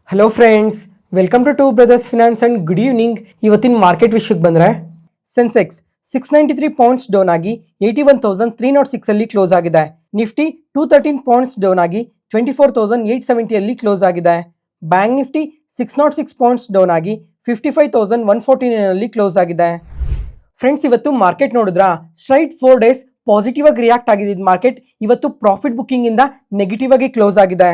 Hello friends, welcome to Brothers Finance and good evening. ಇವತ್ತಿನ market ವಿಷಯಕ್ಕೆ ಬಂದರೆ Sensex 693 points down ಆಗಿ 81,306 ಅಲ್ಲಿ ಕ್ಲೋಸ್ ಆಗಿದೆ. ನಿಫ್ಟಿ 213 ಪಾಯಿಂಟ್ಸ್ ಡೌನ್ ಆಗಿ 24,870 ಅಲ್ಲಿ ಕ್ಲೋಸ್ ಆಗಿದೆ. ಬ್ಯಾಂಕ್ ನಿಫ್ಟಿ 606 ಪಾಯಿಂಟ್ಸ್ ಡೌನ್ ಆಗಿ 55,149 ಅಲ್ಲಿ ಕ್ಲೋಸ್ ಆಗಿದೆ. ಫ್ರೆಂಡ್ಸ್, ಇವತ್ತು ಮಾರ್ಕೆಟ್ ನೋಡಿದ್ರ ಸ್ಟ್ರೈಟ್ 4 ಡೇಸ್ ಪಾಸಿಟಿವ್ ಆಗಿ ರಿಯಾಕ್ಟ್ ಆಗಿದೆ. ಮಾರ್ಕೆಟ್ ಇವತ್ತು ಪ್ರಾಫಿಟ್ ಬುಕ್ಕಿಂಗ್ ಇಂದ ನೆಗೆಟಿವ್ ಆಗಿ ಕ್ಲೋಸ್ ಆಗಿದೆ.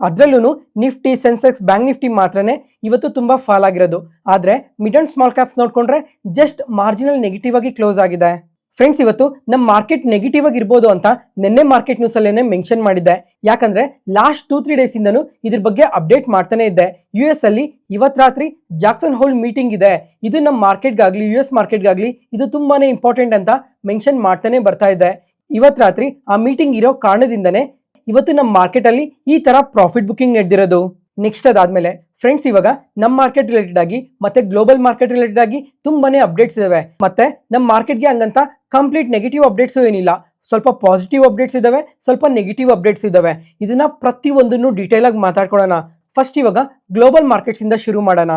ಅದರಲ್ಲೂ ನಿಫ್ಟಿ, ಸೆನ್ಸೆಕ್ಸ್, ಬ್ಯಾಂಕ್ ನಿಫ್ಟಿ ಮಾತ್ರನೇ ಇವತ್ತು ತುಂಬಾ ಫಾಲ್ ಆಗಿರೋದು. ಆದ್ರೆ ಮಿಡ್ ಅಂಡ್ ಸ್ಮಾಲ್ ಕ್ಯಾಪ್ಸ್ ನೋಡ್ಕೊಂಡ್ರೆ ಜಸ್ಟ್ ಮಾರ್ಜಿನಲ್ ನೆಗೆಟಿವ್ ಆಗಿ ಕ್ಲೋಸ್ ಆಗಿದೆ. ಫ್ರೆಂಡ್ಸ್, ಇವತ್ತು ನಮ್ಮ ಮಾರ್ಕೆಟ್ ನೆಗೆಟಿವ್ ಆಗಿ ಇರ್ಬೋದು ಅಂತ ನಿನ್ನೆ ಮಾರ್ಕೆಟ್ ನ್ಯೂಸ್ ಅಲ್ಲೇನೆ ಮೆನ್ಷನ್ ಮಾಡಿದ್ದೆ. ಯಾಕಂದ್ರೆ ಲಾಸ್ಟ್ 2-3 ಡೇಸ್ ಇಂದನು ಇದ್ರ ಬಗ್ಗೆ ಅಪ್ಡೇಟ್ ಮಾಡ್ತಾನೆ ಇದ್ದೆ. US ಅಲ್ಲಿ ಇವತ್ತು ರಾತ್ರಿ ಜಾಕ್ಸನ್ ಹೋಲ್ ಮೀಟಿಂಗ್ ಇದೆ. ಇದು ನಮ್ಮ ಮಾರ್ಕೆಟ್ಗಾಗ್ಲಿ US ಮಾರ್ಕೆಟ್ಗಾಗ್ಲಿ ಇದು ತುಂಬಾನೇ ಇಂಪಾರ್ಟೆಂಟ್ ಅಂತ ಮೆನ್ಷನ್ ಮಾಡ್ತಾನೆ ಬರ್ತಾ ಇದೆ. ಇವತ್ತು ರಾತ್ರಿ ಆ ಮೀಟಿಂಗ್ ಇರೋ ಕಾರಣದಿಂದನೇ ಇವತ್ತು ನಮ್ಮ ಮಾರ್ಕೆಟ್ ಅಲ್ಲಿ ಈ ತರ ಪ್ರಾಫಿಟ್ ಬುಕಿಂಗ್ ನಡೆದಿರೋದು. ನೆಕ್ಸ್ಟ್ ಅದಾದ್ಮೇಲೆ ಫ್ರೆಂಡ್ಸ್, ಇವಾಗ ನಮ್ಮ ಮಾರ್ಕೆಟ್ ರಿಲೇಟೆಡ್ ಆಗಿ ಮತ್ತೆ ಗ್ಲೋಬಲ್ ಮಾರ್ಕೆಟ್ ರಿಲೇಟೆಡ್ ಆಗಿ ತುಂಬಾನೇ ಅಪ್ಡೇಟ್ಸ್ ಇದಾವೆ. ಮತ್ತೆ ನಮ್ಮ ಮಾರ್ಕೆಟ್ಗೆ ಹಂಗಂತ ಕಂಪ್ಲೀಟ್ ನೆಗೆಟಿವ್ ಅಪ್ಡೇಟ್ಸ್ ಏನಿಲ್ಲ. ಸ್ವಲ್ಪ ಪಾಸಿಟಿವ್ ಅಪ್ಡೇಟ್ಸ್ ಇದಾವೆ, ಸ್ವಲ್ಪ ನೆಗೆಟಿವ್ ಅಪ್ಡೇಟ್ಸ್ ಇದಾವೆ. ಇದನ್ನ ಪ್ರತಿಯೊಂದನ್ನು ಡೀಟೇಲ್ ಆಗಿ ಮಾತಾಡ್ಕೊಳ್ಳೋಣ. ಫಸ್ಟ್ ಇವಾಗ ಗ್ಲೋಬಲ್ ಮಾರ್ಕೆಟ್ಸ್ ಇಂದ ಶುರು ಮಾಡೋಣ.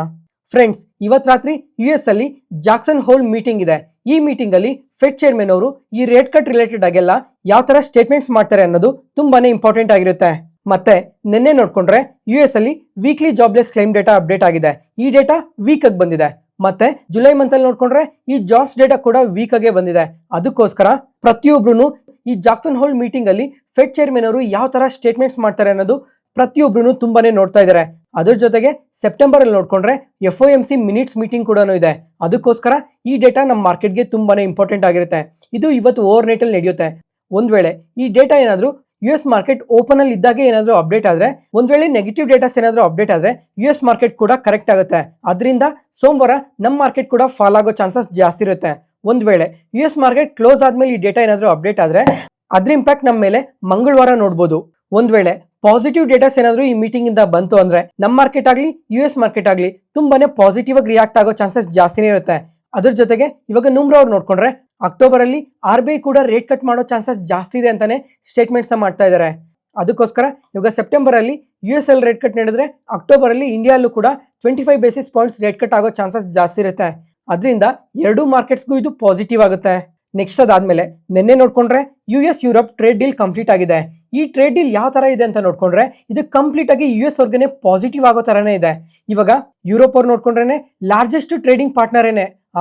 ಫ್ರೆಂಡ್ಸ್, ಇವತ್ತು ರಾತ್ರಿ US ಅಲ್ಲಿ ಜಾಕ್ಸನ್ ಹೋಲ್ ಮೀಟಿಂಗ್ ಇದೆ. ಈ ಮೀಟಿಂಗ್ ಅಲ್ಲಿ ಫೆಡ್ ಚೇರ್ಮನ್ ಅವರು ಈ ರೇಟ್ ಕಟ್ ರಿಲೇಟೆಡ್ ಆಗೆಲ್ಲ ಯಾವ ತರ ಸ್ಟೇಟ್ಮೆಂಟ್ಸ್ ಮಾಡ್ತಾರೆ ಅನ್ನೋದು ತುಂಬಾನೇ ಇಂಪಾರ್ಟೆಂಟ್ ಆಗಿರುತ್ತೆ. ಮತ್ತೆ ನಿನ್ನೆ ನೋಡ್ಕೊಂಡ್ರೆ US ಅಲ್ಲಿ weekly jobless claim data update ಆಗಿದೆ. ಈ ಡೇಟಾ ವೀಕ್ ಆಗಿ ಬಂದಿದೆ. ಮತ್ತೆ ಜುಲೈ ಮಂತ್ ಅಲ್ಲಿ ನೋಡ್ಕೊಂಡ್ರೆ ಈ ಜಾಬ್ಸ್ ಡೇಟಾ ಕೂಡ ವೀಕ್ ಆಗೇ ಬಂದಿದೆ. ಅದಕ್ಕೋಸ್ಕರ ಪ್ರತಿಯೊಬ್ರು ಈ ಜಾಕ್ಸನ್ ಹೋಲ್ ಮೀಟಿಂಗ್ ಅಲ್ಲಿ ಫೆಡ್ ಚೇರ್ಮನ್ ಅವರು ಯಾವ ತರ ಸ್ಟೇಟ್ಮೆಂಟ್ಸ್ ಮಾಡ್ತಾರೆ ಅನ್ನೋದು ಪ್ರತಿಯೊಬ್ರು ತುಂಬಾನೇ ನೋಡ್ತಾ ಇದ್ದಾರೆ. ಅದ್ರ ಜೊತೆಗೆ ಸೆಪ್ಟೆಂಬರ್ ಅಲ್ಲಿ ನೋಡ್ಕೊಂಡ್ರೆ FOMC ಮಿನಿಟ್ಸ್ ಮೀಟಿಂಗ್ ಕೂಡ ಇದೆ. ಅದಕ್ಕೋಸ್ಕರ ಈ ಡೇಟಾ ನಮ್ಮ ಮಾರ್ಕೆಟ್ಗೆ ತುಂಬಾನೇ ಇಂಪಾರ್ಟೆಂಟ್ ಆಗಿರುತ್ತೆ. ಇದು ಇವತ್ತು ಓವರ್ ನೈಟ್ ಅಲ್ಲಿ ನಡೆಯುತ್ತೆ. ಒಂದ್ ವೇಳೆ ಈ ಡೇಟಾ ಏನಾದ್ರು US ಮಾರ್ಕೆಟ್ ಓಪನ್ ಅಲ್ಲಿ ಇದ್ದಾಗ ಏನಾದ್ರು ಅಪ್ಡೇಟ್ ಆದ್ರೆ, ಒಂದ್ ವೇಳೆ ನೆಗೆಟಿವ್ ಡೇಟಾಸ್ ಏನಾದ್ರು ಅಪ್ಡೇಟ್ ಆದ್ರೆ US ಮಾರ್ಕೆಟ್ ಕೂಡ ಕರೆಕ್ಟ್ ಆಗುತ್ತೆ. ಅದರಿಂದ ಸೋಮವಾರ ನಮ್ಮ ಮಾರ್ಕೆಟ್ ಕೂಡ ಫಾಲ್ ಆಗೋ ಚಾನ್ಸಸ್ ಜಾಸ್ತಿ ಇರುತ್ತೆ. ಒಂದ್ ವೇಳೆ US ಮಾರ್ಕೆಟ್ ಕ್ಲೋಸ್ ಆದ್ಮೇಲೆ ಈ ಡೇಟಾ ಏನಾದ್ರು ಅಪ್ಡೇಟ್ ಆದ್ರೆ ಅದ್ರ ಇಂಪ್ಯಾಕ್ಟ್ ನಮ್ಮ ಮೇಲೆ ಮಂಗಳವಾರ ನೋಡ್ಬೋದು. ಒಂದ್ ವೇಳೆ ಪಾಸಿಟಿವ್ ಡೇಟಾಸ್ ಏನಾದ್ರು ಈ ಮೀಟಿಂಗ್ ಇಂದ ಬಂತು ಅಂದ್ರೆ ನಮ್ಮ ಮಾರ್ಕೆಟ್ ಆಗ್ಲಿ US ಮಾರ್ಕೆಟ್ ಆಗ್ಲಿ ತುಂಬಾನೇ ಪಾಸಿಟಿವ್ ಆಗಿ ರಿಯಾಕ್ಟ್ ಆಗೋ ಚಾನ್ಸಸ್ ಜಾಸ್ತಿನೇ ಇರುತ್ತೆ. ಅದ್ರ ಜೊತೆಗೆ ಇವಾಗ ನೂಮ್ರ ಅವ್ರು ನೋಡ್ಕೊಂಡ್ರೆ ಅಕ್ಟೋಬರ್ ಅಲ್ಲಿ RBI ಕೂಡ ರೇಟ್ ಕಟ್ ಮಾಡೋ ಚಾನ್ಸಸ್ ಜಾಸ್ತಿ ಇದೆ ಅಂತಾನೆ ಸ್ಟೇಟ್ಮೆಂಟ್ಸ್ ಮಾಡ್ತಾ ಇದ್ದಾರೆ. ಅದಕ್ಕೋಸ್ಕರ ಇವಾಗ ಸೆಪ್ಟೆಂಬರ್ ಅಲ್ಲಿ US ಅಲ್ಲಿ ರೇಟ್ ಕಟ್ ನಡೆದ್ರೆ ಅಕ್ಟೋಬರ್ ಅಲ್ಲಿ ಇಂಡಿಯಾಲ್ಲೂ ಕೂಡ 25 ಬೇಸಿಸ್ ಪಾಯಿಂಟ್ಸ್ ರೇಟ್ ಕಟ್ ಆಗೋ ಚಾನ್ಸಸ್ ಜಾಸ್ತಿ ಇರುತ್ತೆ. ಅದರಿಂದ ಎರಡೂ ಮಾರ್ಕೆಟ್ಸ್ಗೂ ಇದು ಪಾಸಿಟಿವ್ ಆಗುತ್ತೆ. ನೆಕ್ಸ್ಟ್ ಅದಾದ್ಮೇಲೆ ನಿನ್ನೆ ನೋಡ್ಕೊಂಡ್ರೆ US Europe trade deal complete ಆಗಿದೆ. ಈ ಟ್ರೇಡ್ ಡೀಲ್ ಯಾವ ತರ ಇದೆ ಅಂತ ನೋಡ್ಕೊಂಡ್ರೆ ಇದು ಕಂಪ್ಲೀಟ್ ಆಗಿ US ಅವ್ರಿಗೆನೆ ಪಾಸಿಟಿವ್ ಆಗೋ ತರನೇ ಇದೆ. ಇವಾಗ ಯುರೋಪ್ ಅವ್ರು ನೋಡ್ಕೊಂಡ್ರೆ ಲಾರ್ಜೆಸ್ಟ್ ಟ್ರೇಡಿಂಗ್ ಪಾರ್ಟ್ನರ್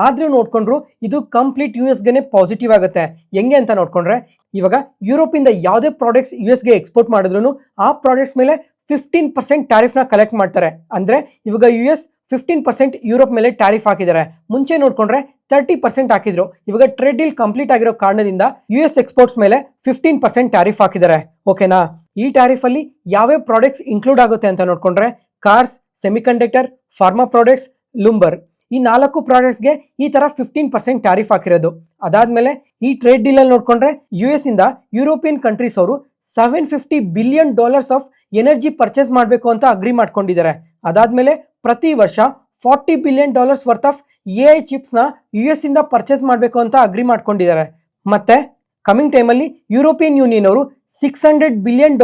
ಆದ್ರೂ ನೋಡ್ಕೊಂಡ್ರು ಇದು ಕಂಪ್ಲೀಟ್ US ಗೆನೆ ಪಾಸಿಟಿವ್ ಆಗುತ್ತೆ. ಹೆಂಗೆ ಅಂತ ನೋಡ್ಕೊಂಡ್ರೆ ಇವಾಗ ಯುರೋಪ್ ಇಂದ ಯಾವುದೇ ಪ್ರಾಡಕ್ಟ್ಸ್ US ಗೆ ಎಕ್ಸ್ಪೋರ್ಟ್ ಮಾಡಿದ್ರು ಆ ಪ್ರಾಡಕ್ಟ್ಸ್ ಮೇಲೆ 15% ಟ್ಯಾರಿಫ್ ನ ಕಲೆಕ್ಟ್ ಮಾಡ್ತಾರೆ. ಅಂದ್ರೆ ಇವಾಗ US 15% ಯುರೋಪ್ ಮೇಲೆ ಟ್ಯಾರಿಫ್ ಹಾಕಿದ್ದಾರೆ. ಮುಂಚೆ ನೋಡ್ಕೊಂಡ್ರೆ 30% ಹಾಕಿದ್ರು. ಇವಾಗ ಟ್ರೇಡ್ ಡೀಲ್ ಕಂಪ್ಲೀಟ್ ಆಗಿರೋ ಕಾರಣದಿಂದ US ಎಕ್ಸ್ಪೋರ್ಟ್ಸ್ ಮೇಲೆ 15% ಟ್ಯಾರಿಫ್ ಹಾಕಿದ್ದಾರೆ. ಓಕೆನಾ? ಈ ಟ್ಯಾರಿಫ್ ಅಲ್ಲಿ ಯಾವ್ಯಾವ ಪ್ರಾಡಕ್ಟ್ಸ್ ಇನ್ಕ್ಲೂಡ್ ಆಗುತ್ತೆ ಅಂತ ನೋಡ್ಕೊಂಡ್ರೆ ಕಾರ್ಸ್, ಸೆಮಿಕಂಡಕ್ಟರ್, ಫಾರ್ಮಾ ಪ್ರಾಡಕ್ಟ್ಸ್, ಲುಂಬರ್, ಈ 4 ಪ್ರಾಡಕ್ಟ್ಸ್ಗೆ ಈ ತರ 15% ಟ್ಯಾರಿಫ್ ಹಾಕಿರೋದು. ಅದಾದ್ಮೇಲೆ ಈ ಟ್ರೇಡ್ ಡೀಲ್ ಅಲ್ಲಿ ನೋಡ್ಕೊಂಡ್ರೆ US ಇಂದ ಯುರೋಪಿಯನ್ ಕಂಟ್ರೀಸ್ ಅವರು $750 ಬಿಲಿಯನ್ ಆಫ್ ಎನರ್ಜಿ ಪರ್ಚೇಸ್ ಮಾಡಬೇಕು ಅಂತ ಅಗ್ರಿ ಮಾಡ್ಕೊಂಡಿದ್ದಾರೆ. ಅದಾದ್ಮೇಲೆ ಪ್ರತಿ ವರ್ಷ $40 billion worth of AI chips ನ US ಇಂದ ಪರ್ಚೇಸ್ ಮಾಡಬೇಕು ಅಂತ ಅಗ್ರಿ ಮಾಡ್ಕೊಂಡಿದ್ದಾರೆ. ಮತ್ತೆ ಕಮಿಂಗ್ ಟೈಮ್ ಅಲ್ಲಿ ಯುರೋಪಿಯನ್ ಯೂನಿಯನ್ ಅವರು $600 ಬಿಲಿಯನ್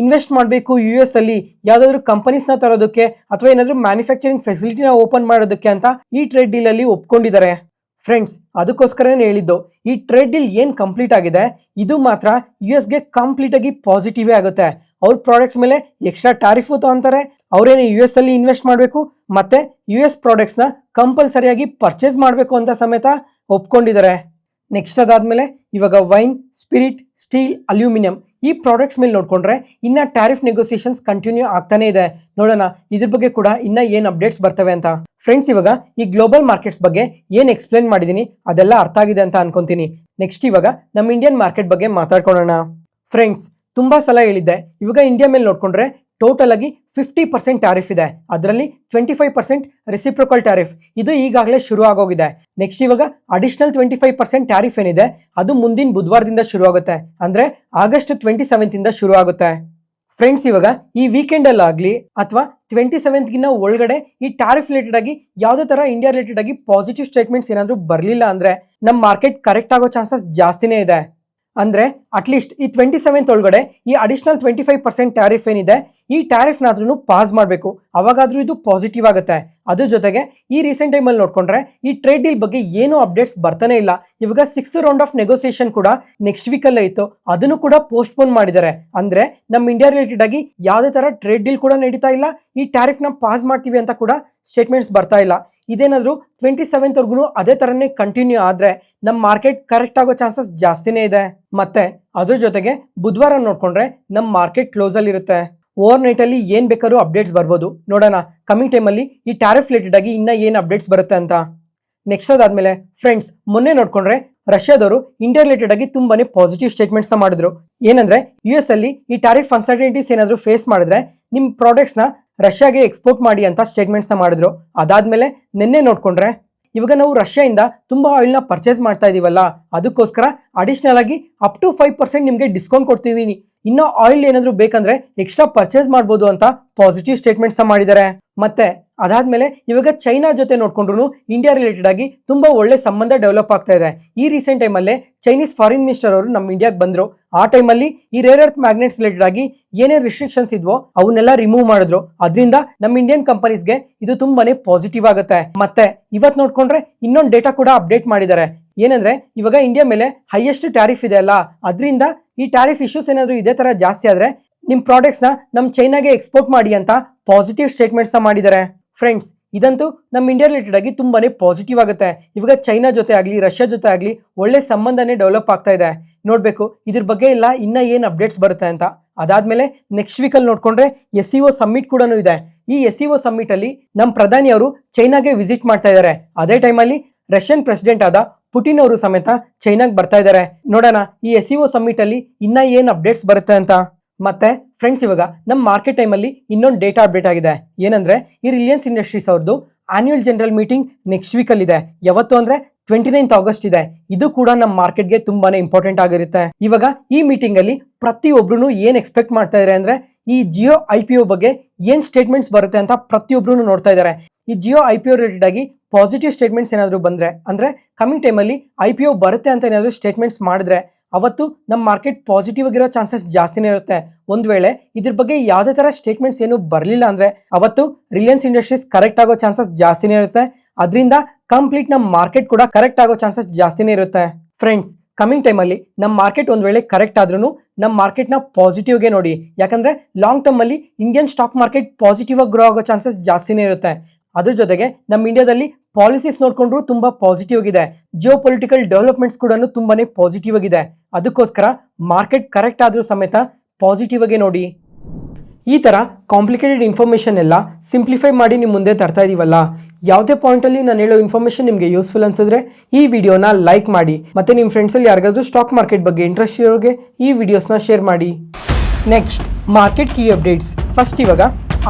ಇನ್ವೆಸ್ಟ್ ಮಾಡಬೇಕು US ಅಲ್ಲಿ ಯಾವ್ದಾದ್ರು ಕಂಪನೀಸ್ ನ ತರೋದಕ್ಕೆ ಅಥವಾ ಏನಾದ್ರು ಮ್ಯಾನುಫ್ಯಾಕ್ಚರಿಂಗ್ ಫೆಸಿಲಿಟಿನ ಓಪನ್ ಮಾಡೋದಕ್ಕೆ ಅಂತ ಈ ಟ್ರೇಡ್ ಡೀಲ್ ಅಲ್ಲಿ ಒಪ್ಕೊಂಡಿದ್ದಾರೆ. ಫ್ರೆಂಡ್ಸ್, ಅದಕ್ಕೋಸ್ಕರನೇ ಹೇಳಿದ್ದು ಈ ಟ್ರೇಡ್ ಡೀಲ್ ಏನ್ ಕಂಪ್ಲೀಟ್ ಆಗಿದೆ ಇದು ಮಾತ್ರ US ಗೆ ಕಂಪ್ಲೀಟ್ ಆಗಿ ಪಾಸಿಟಿವ್ ಆಗುತ್ತೆ. ಅವ್ರ ಪ್ರಾಡಕ್ಟ್ಸ್ ಮೇಲೆ ಎಕ್ಸ್ಟ್ರಾ ಟ್ಯಾರಿಫ್ ತಗೊಂತಾರೆ. ಅವ್ರೇನು US ಅಲ್ಲಿ ಇನ್ವೆಸ್ಟ್ ಮಾಡಬೇಕು ಮತ್ತೆ US ಪ್ರಾಡಕ್ಟ್ಸ್ ನ ಕಂಪಲ್ಸರಿಯಾಗಿ ಪರ್ಚೇಸ್ ಮಾಡಬೇಕು ಅಂತ ಸಮೇತ ಒಪ್ಕೊಂಡಿದ್ದಾರೆ. ನೆಕ್ಸ್ಟ್ ಅದಾದ್ಮೇಲೆ ಇವಾಗ ವೈನ್, ಸ್ಪಿರಿಟ್, ಸ್ಟೀಲ್, ಅಲ್ಯೂಮಿನಿಯಂ ಈ ಪ್ರಾಡಕ್ಟ್ಸ್ ಮೇಲೆ ನೋಡ್ಕೊಂಡ್ರೆ ಇನ್ನ ಟ್ಯಾರಿಫ್ ನೆಗೋಸಿಯೇಷನ್ಸ್ ಕಂಟಿನ್ಯೂ ಆಗ್ತಾನೆ ಇದೆ. ನೋಡೋಣ ಇದ್ರ ಬಗ್ಗೆ ಕೂಡ ಇನ್ನ ಏನ್ ಅಪ್ಡೇಟ್ಸ್ ಬರ್ತವೆ ಅಂತ. ಫ್ರೆಂಡ್ಸ್, ಇವಾಗ ಈ ಗ್ಲೋಬಲ್ ಮಾರ್ಕೆಟ್ಸ್ ಬಗ್ಗೆ ಏನ್ ಎಕ್ಸ್ಪ್ಲೇನ್ ಮಾಡಿದೀನಿ ಅದೆಲ್ಲ ಅರ್ಥ ಆಗಿದೆ ಅಂತ ಅನ್ಕೊಂತೀನಿ. ನೆಕ್ಸ್ಟ್ ಇವಾಗ ನಮ್ಮ ಇಂಡಿಯನ್ ಮಾರ್ಕೆಟ್ ಬಗ್ಗೆ ಮಾತಾಡ್ಕೊಳ್ಳೋಣ. ಫ್ರೆಂಡ್ಸ್, ತುಂಬಾ ಸಲ ಹೇಳಿದ್ದೆ ಇವಾಗ ಇಂಡಿಯಾ ಮೇಲೆ ನೋಡ್ಕೊಂಡ್ರೆ ಟೋಟಲ್ ಆಗಿ 50% ಟ್ಯಾರಿಫ್ ಇದೆ. ಅದರಲ್ಲಿ 25% ರೆಸಿಪ್ರೋಕಲ್ ಟ್ಯಾರಿಫ್ ಇದು ಈಗಾಗಲೇ ಶುರು ಆಗೋಗಿದೆ. ನೆಕ್ಸ್ಟ್ ಇವಾಗ ಅಡಿಷನಲ್ 25% ಟ್ಯಾರಿಫ್ ಏನಿದೆ ಅದು ಮುಂದಿನ ಬುಧವಾರದಿಂದ ಶುರು ಆಗುತ್ತೆ. ಅಂದ್ರೆ ಆಗಸ್ಟ್ 27 ಇಂದ ಶುರು ಆಗುತ್ತೆ. ಫ್ರೆಂಡ್ಸ್, ಇವಾಗ ಈ ವೀಕೆಂಡ್ ಅಲ್ಲಾಗ್ಲಿ ಅಥವಾ 27 ಗಿನ್ನ ಒಳಗಡೆ ಈ ಟ್ಯಾರಿಫ್ ರಿಲೇಟೆಡ್ ಆಗಿ ಯಾವುದೇ ತರ ಇಂಡಿಯಾ ರಿಲೇಟೆಡ್ ಆಗಿ ಪಾಸಿಟಿವ್ ಸ್ಟೇಟ್ಮೆಂಟ್ಸ್ ಏನಾದ್ರು ಬರಲಿಲ್ಲ ಅಂದ್ರೆ ನಮ್ಮ ಮಾರ್ಕೆಟ್ ಕರೆಕ್ಟ್ ಆಗೋ ಚಾನ್ಸಸ್ ಜಾಸ್ತಿನೇ ಇದೆ. ಅಂದ್ರೆ ಅಟ್ಲೀಸ್ಟ್ ಈ 27 ಒಳಗಡೆ ಈ ಅಡಿಷನಲ್ 25% ಟ್ಯಾರಿಫ್ ಏನಿದೆ ಈ ಟ್ಯಾರಿಫ್ನಾದ್ರೂ ಪಾಸ್ ಮಾಡಬೇಕು, ಅವಾಗಾದ್ರೂ ಇದು ಪಾಸಿಟಿವ್ ಆಗುತ್ತೆ. ಅದ್ರ ಜೊತೆಗೆ ಈ ರೀಸೆಂಟ್ ಟೈಮಲ್ಲಿ ನೋಡ್ಕೊಂಡ್ರೆ ಈ ಟ್ರೇಡ್ ಡೀಲ್ ಬಗ್ಗೆ ಏನು ಅಪ್ಡೇಟ್ಸ್ ಬರ್ತಾನೆ ಇಲ್ಲ. ಇವಾಗ 6th ರೌಂಡ್ ಆಫ್ ನೆಗೋಸಿಯೇಷನ್ ಕೂಡ ನೆಕ್ಸ್ಟ್ ವೀಕಲ್ಲೇ ಇತ್ತು, ಅದನ್ನು ಕೂಡ ಪೋಸ್ಟ್ಪೋನ್ ಮಾಡಿದ್ದಾರೆ. ಅಂದ್ರೆ ನಮ್ಮ ಇಂಡಿಯಾ ರಿಲೇಟೆಡ್ ಆಗಿ ಯಾವುದೇ ತರ ಟ್ರೇಡ್ ಡೀಲ್ ಕೂಡ ನಡೀತಾ ಇಲ್ಲ, ಈ ಟ್ಯಾರಿಫ್ನ ಪಾಸ್ ಮಾಡ್ತೀವಿ ಅಂತ ಕೂಡ ಸ್ಟೇಟ್ಮೆಂಟ್ಸ್ ಬರ್ತಾ ಇಲ್ಲ. ಇದೇನಾದ್ರೂ 27th ವರ್ಗು ಅದೇ ತರನೇ ಕಂಟಿನ್ಯೂ ಆದ್ರೆ ನಮ್ಮ ಮಾರ್ಕೆಟ್ ಕರೆಕ್ಟ್ ಆಗೋ ಚಾನ್ಸಸ್ ಜಾಸ್ತಿನೇ ಇದೆ. ಮತ್ತೆ ಅದ್ರ ಜೊತೆಗೆ ಬುಧವಾರ ನೋಡ್ಕೊಂಡ್ರೆ ನಮ್ಮ ಮಾರ್ಕೆಟ್ ಕ್ಲೋಸ್ ಅಲ್ಲಿ ಇರುತ್ತೆ. ಓವರ್ ನೈಟ್ ಅಲ್ಲಿ ಏನ್ ಬೇಕಾದ್ರೂ ಅಪ್ಡೇಟ್ಸ್ ಬರ್ಬೋದು, ನೋಡೋಣ ಕಮಿಂಗ್ ಟೈಮಲ್ಲಿ ಈ ಟ್ಯಾರಿಫ್ ರಿಲೇಟೆಡ್ ಆಗಿ ಇನ್ನ ಏನ್ ಅಪ್ಡೇಟ್ಸ್ ಬರುತ್ತೆ ಅಂತ. ನೆಕ್ಸ್ಟ್ ಅದಾದ್ಮೇಲೆ ಫ್ರೆಂಡ್ಸ್, ಮೊನ್ನೆ ನೋಡ್ಕೊಂಡ್ರೆ ರಷ್ಯಾದವರು ಇಂಡಿಯಾ ರಿಲೇಟೆಡ್ ಆಗಿ ತುಂಬಾನೇ ಪಾಸಿಟಿವ್ ಸ್ಟೇಟ್ಮೆಂಟ್ಸ್ ಮಾಡಿದ್ರು. ಏನಂದ್ರೆ US ಅಲ್ಲಿ ಈ ಟ್ಯಾರಿಫ್ ಅನ್ಸರ್ಟನಿಟೀಸ್ ಏನಾದ್ರು ಫೇಸ್ ಮಾಡಿದ್ರೆ ನಿಮ್ ಪ್ರಾಡಕ್ಟ್ಸ್ ನ ರಷ್ಯಾಗೆ ಎಕ್ಸ್ಪೋರ್ಟ್ ಮಾಡಿ ಅಂತ ಸ್ಟೇಟ್ಮೆಂಟ್ಸ್ ಮಾಡಿದ್ರು. ಅದಾದ್ಮೇಲೆ ನಿನ್ನೆ ನೋಡ್ಕೊಂಡ್ರೆ ಇವಾಗ ನಾವು ರಷ್ಯಾದಿಂದ ತುಂಬಾ ಆಯಿಲ್ ನ ಪರ್ಚೇಸ್ ಮಾಡ್ತಾ ಇದೀವಲ್ಲ, ಅದಕ್ಕೋಸ್ಕರ ಅಡಿಷನಲ್ ಆಗಿ ಅಪ್ ಟು 5% ನಿಮ್ಗೆ ಡಿಸ್ಕೌಂಟ್ ಕೊಡ್ತೀವಿ, ಇನ್ನೂ ಆಯಿಲ್ ಏನಾದ್ರು ಬೇಕಂದ್ರೆ ಎಕ್ಸ್ಟ್ರಾ ಪರ್ಚೇಸ್ ಮಾಡ್ಬೋದು ಅಂತ ಪಾಸಿಟಿವ್ ಸ್ಟೇಟ್ಮೆಂಟ್ಸ್ ಮಾಡಿದ್ದಾರೆ. ಮತ್ತೆ ಅದಾದ್ಮೇಲೆ ಇವಾಗ ಚೈನಾ ಜೊತೆ ನೋಡ್ಕೊಂಡ್ರು ಇಂಡಿಯಾ ರಿಲೇಟೆಡ್ ಆಗಿ ತುಂಬಾ ಒಳ್ಳೆ ಸಂಬಂಧ ಡೆವಲಪ್ ಆಗ್ತಾ ಇದೆ. ಈ ರೀಸೆಂಟ್ ಟೈಮಲ್ಲೇ ಚೈನೀಸ್ ಫಾರಿನ್ ಮಿನಿಸ್ಟರ್ ಅವರು ನಮ್ಮ ಇಂಡಿಯಾಗೆ ಬಂದ್ರು. ಆ ಟೈಮಲ್ಲಿ ಈ ರೇರ್ ಅರ್ತ್ ಮ್ಯಾಗ್ನೆಟ್ಸ್ ರಿಲೇಟೆಡ್ ಆಗಿ ಏನೇ ರಿಸ್ಟ್ರಿಕ್ಷನ್ಸ್ ಇದ್ವೋ ಅವನ್ನೆಲ್ಲ ರಿಮೂವ್ ಮಾಡಿದ್ರು. ಅದರಿಂದ ನಮ್ಮ ಇಂಡಿಯನ್ ಕಂಪನೀಸ್ಗೆ ಇದು ತುಂಬಾನೇ ಪಾಸಿಟಿವ್ ಆಗುತ್ತೆ. ಮತ್ತೆ ಇವತ್ತು ನೋಡ್ಕೊಂಡ್ರೆ ಇನ್ನೊಂದು ಡೇಟಾ ಕೂಡ ಅಪ್ಡೇಟ್ ಮಾಡಿದ್ದಾರೆ. ಏನಂದ್ರೆ ಇವಾಗ ಇಂಡಿಯಾ ಮೇಲೆ ಹೈಯೆಸ್ಟ್ ಟ್ಯಾರಿಫ್ ಇದೆ ಅಲ್ಲ, ಅದರಿಂದ ಈ ಟ್ಯಾರಿಫ್ ಇಶ್ಯೂಸ್ ಏನಾದ್ರು ಇದೇ ತರ ಜಾಸ್ತಿ ಆದ್ರೆ ನಿಮ್ ಪ್ರಾಡಕ್ಟ್ಸ್ ನ ನಮ್ ಚೈನಾಗೆ ಎಕ್ಸ್ಪೋರ್ಟ್ ಮಾಡಿ ಅಂತ ಪಾಸಿಟಿವ್ ಸ್ಟೇಟ್ಮೆಂಟ್ಸ್ ಮಾಡಿದ್ದಾರೆ. ಫ್ರೆಂಡ್ಸ್, ಇದಂತೂ ನಮ್ಮ ಇಂಡಿಯಾ ರಿಲೇಟೆಡ್ ಆಗಿ ತುಂಬಾನೇ ಪಾಸಿಟಿವ್ ಆಗುತ್ತೆ. ಇವಾಗ ಚೈನಾ ಜೊತೆ ಆಗ್ಲಿ ರಷ್ಯಾ ಜೊತೆ ಆಗ್ಲಿ ಒಳ್ಳೆ ಸಂಬಂಧನೇ ಡೆವಲಪ್ ಆಗ್ತಾ ಇದೆ. ನೋಡ್ಬೇಕು ಇದ್ರ ಬಗ್ಗೆ ಎಲ್ಲ ಇನ್ನ ಏನ್ ಅಪ್ಡೇಟ್ಸ್ ಬರುತ್ತೆ ಅಂತ. ಅದಾದ್ಮೇಲೆ ನೆಕ್ಸ್ಟ್ ವೀಕಲ್ಲಿ ನೋಡ್ಕೊಂಡ್ರೆ SCO ಸಮ್ಮಿಟ್ ಕೂಡ ಇದೆ. ಈ SCO ಸಮ್ಮಿಟ್ ಅಲ್ಲಿ ನಮ್ಮ ಪ್ರಧಾನಿ ಅವರು ಚೈನಾಗೆ ವಿಸಿಟ್ ಮಾಡ್ತಾ ಇದ್ದಾರೆ. ಅದೇ ಟೈಮಲ್ಲಿ ರಷ್ಯನ್ ಪ್ರೆಸಿಡೆಂಟ್ ಆದ ಪುಟಿನ್ ಅವರು ಸಮೇತ ಚೈನಾಗ್ ಬರ್ತಾ ಇದ್ದಾರೆ. ನೋಡೋಣ ಈ SCO ಸಮ್ಮಿಟ್ ಅಲ್ಲಿ ಇನ್ನ ಏನ್ ಅಪ್ಡೇಟ್ಸ್ ಬರುತ್ತೆ ಅಂತ. ಮತ್ತೆ ಫ್ರೆಂಡ್ಸ್, ಇವಾಗ ನಮ್ಮ ಮಾರ್ಕೆಟ್ ಟೈಮಲ್ಲಿ ಇನ್ನೊಂದು ಡೇಟಾ ಅಪ್ಡೇಟ್ ಆಗಿದೆ. ಏನಂದ್ರೆ ಈ ರಿಲಯನ್ಸ್ ಇಂಡಸ್ಟ್ರೀಸ್ ಅವ್ರದ್ದು ಆನ್ಯುವಲ್ ಜನರಲ್ ಮೀಟಿಂಗ್ ನೆಕ್ಸ್ಟ್ ವೀಕಲ್ಲಿ ಇದೆ. ಯಾವತ್ತು ಅಂದ್ರೆ 29th ಆಗಸ್ಟ್ ಇದೆ. ಇದು ಕೂಡ ನಮ್ಮ ಮಾರ್ಕೆಟ್ಗೆ ತುಂಬಾನೇ ಇಂಪಾರ್ಟೆಂಟ್ ಆಗಿರುತ್ತೆ. ಇವಾಗ ಈ ಮೀಟಿಂಗ್ ಅಲ್ಲಿ ಪ್ರತಿಯೊಬ್ರು ಏನ್ ಎಕ್ಸ್ಪೆಕ್ಟ್ ಮಾಡ್ತಾ ಇದ್ದಾರೆ ಅಂದ್ರೆ ಈ ಜಿಯೋ IPO ಬಗ್ಗೆ ಏನ್ ಸ್ಟೇಟ್ಮೆಂಟ್ಸ್ ಬರುತ್ತೆ ಅಂತ ಪ್ರತಿಯೊಬ್ರು ನೋಡ್ತಾ ಇದ್ದಾರೆ. ಈ ಜಿಯೋ IPO ರಿಲೇಟೆಡ್ ಆಗಿ ಪಾಸಿಟಿವ್ ಸ್ಟೇಟ್ಮೆಂಟ್ಸ್ ಏನಾದ್ರು ಬಂದ್ರೆ ಅಂದ್ರೆ ಕಮಿಂಗ್ ಟೈಮಲ್ಲಿ IPO ಬರುತ್ತೆ ಅಂತ ಏನಾದ್ರು ಸ್ಟೇಟ್ಮೆಂಟ್ಸ್ ಮಾಡಿದ್ರೆ ಅವತ್ತು ನಮ್ಮ ಮಾರ್ಕೆಟ್ ಪಾಸಿಟಿವ್ ಆಗಿರೋ ಚಾನ್ಸಸ್ ಜಾಸ್ತಿನೇ ಇರುತ್ತೆ. ಒಂದ್ ವೇಳೆ ಇದ್ರ ಬಗ್ಗೆ ಯಾವುದೇ ತರ ಸ್ಟೇಟ್ಮೆಂಟ್ಸ್ ಏನು ಬರಲಿಲ್ಲ ಅಂದ್ರೆ ಅವತ್ತು ರಿಲಯನ್ಸ್ ಇಂಡಸ್ಟ್ರೀಸ್ ಕರೆಕ್ಟ್ ಆಗೋ ಚಾನ್ಸಸ್ ಜಾಸ್ತಿನೇ ಇರುತ್ತೆ. ಅದರಿಂದ ಕಂಪ್ಲೀಟ್ ನಮ್ಮ ಮಾರ್ಕೆಟ್ ಕೂಡ ಕರೆಕ್ಟ್ ಆಗೋ ಚಾನ್ಸಸ್ ಜಾಸ್ತಿನೇ ಇರುತ್ತೆ. ಫ್ರೆಂಡ್ಸ್, ಕಮಿಂಗ್ ಟೈಮಲ್ಲಿ ನಮ್ಮ ಮಾರ್ಕೆಟ್ ಒಂದ್ ವೇಳೆ ಕರೆಕ್ಟ್ ಆದ್ರೂ ನಮ್ಮ ಮಾರ್ಕೆಟ್ನ ಪಾಸಿಟಿವ್ಗೆ ನೋಡಿ. ಯಾಕಂದ್ರೆ ಲಾಂಗ್ ಟರ್ಮ್ ಅಲ್ಲಿ ಇಂಡಿಯನ್ ಸ್ಟಾಕ್ ಮಾರ್ಕೆಟ್ ಪಾಸಿಟಿವ್ ಆಗಿ ಗ್ರೋ ಆಗೋ ಚಾನ್ಸಸ್ ಜಾಸ್ತಿನೇ ಇರುತ್ತೆ. ಅದ್ರ ಜೊತೆಗೆ ನಮ್ಮ ಇಂಡಿಯಾದಲ್ಲಿ ಪಾಲಿಸೀಸ್ ನೋಡ್ಕೊಂಡ್ರು ತುಂಬಾ ಪಾಸಿಟಿವ್ ಆಗಿದೆ. ಜಿಯೋ ಪೊಲಿಟಿಕಲ್ ಡೆವಲಪ್ಮೆಂಟ್ಸ್ ಕೂಡ ತುಂಬಾನೇ ಪಾಸಿಟಿವ್ ಆಗಿದೆ. ಅದಕ್ಕೋಸ್ಕರ ಮಾರ್ಕೆಟ್ ಕರೆಕ್ಟ್ ಆದ್ರೂ ಸಮೇತ ಪಾಸಿಟಿವ್ ಆಗಿ ನೋಡಿ. ಈ ತರ ಕಾಂಪ್ಲಿಕೇಟೆಡ್ ಇನ್ಫಾರ್ಮೇಶನ್ ಎಲ್ಲ ಸಿಂಪ್ಲಿಫೈ ಮಾಡಿ ನಿಮ್ಮ ಮುಂದೆ ತರ್ತಾ ಇದೀವಲ್ಲ. ಯಾವುದೇ ಪಾಯಿಂಟಲ್ಲಿ ನಾನು ಹೇಳೋ ಇನ್ಫಾರ್ಮೇಶನ್ ನಿಮಗೆ ಯೂಸ್ಫುಲ್ ಅನ್ಸಿದ್ರೆ ಈ ವಿಡಿಯೋನ ಲೈಕ್ ಮಾಡಿ. ಮತ್ತೆ ನಿಮ್ಮ ಫ್ರೆಂಡ್ಸಲ್ಲಿ ಯಾರಿಗಾದ್ರೂ ಸ್ಟಾಕ್ ಮಾರ್ಕೆಟ್ ಬಗ್ಗೆ ಇಂಟ್ರೆಸ್ಟ್ ಇರೋರಿಗೆ ಈ ವಿಡಿಯೋಸ್ನ ಶೇರ್ ಮಾಡಿ. Next market key updates. First ಇವಾಗ